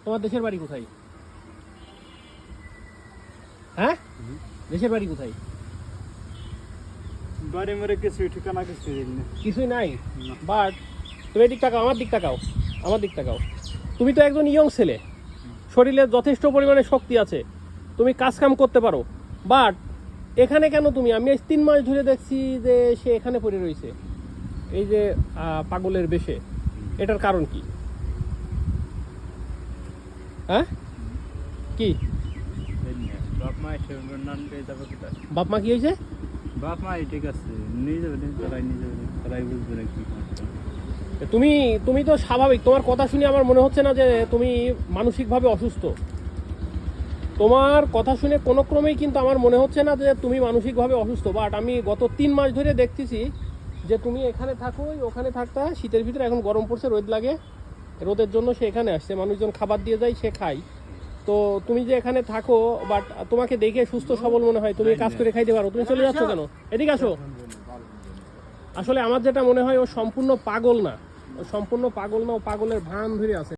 তোমার দেশের বাড়ি কোথায়? হ্যাঁ, দেশের বাড়ি কোথায়? বাড়ি মরে কিছু ঠিকানা কিছুই নাই। বাট তুমি এদিক তাকাও, আমার দিক তাকাও, আমার দিক তাকাও। তুমি তো একজন ইয়ং ছেলে, শরীরে যথেষ্ট পরিমাণে শক্তি আছে, তুমি কাজ কাম করতে পারো। বাট এখানে কেন তুমি? আমি আজ 3 মাস ধরে দেখছি যে সে এখানে পড়ে রয়েছে, এই যে পাগলের বেশে। এটার কারণ কি? হ্যাঁ, কি বাপ মা কি হয়েছে? বাপ মা ঠিক আছে, নিজে তারাই বুঝবে নাকি। তুমি তো স্বাভাবিক, তোমার কথা শুনে আমার মনে হচ্ছে না যে তুমি মানসিকভাবে অসুস্থ। তোমার কথা শুনে কোনো ক্রমেই কিন্তু আমার মনে হচ্ছে না যে তুমি মানসিকভাবে অসুস্থ। বাট আমি গত 3 মাস ধরে দেখতেছি যে তুমি এখানে থাকো, ওখানে থাকতা। শীতের ভিতরে এখন গরম পড়ছে, রোদ লাগে, রোদের জন্য সে এখানে আসছে, মানুষজন খাবার দিয়ে যায়, সে খায়। তো তুমি যে এখানে থাকো, বাট তোমাকে দেখে সুস্থ সবল মনে হয়, তুমি কাজ করে খাইতে পারো, তুমি চলে যাচ্ছ কেন? এদিকে আসো। আসলে আমার যেটা মনে হয় ও সম্পূর্ণ পাগল না, ও সম্পূর্ণ পাগল না, ও পাগলের ভান ধরে আছে।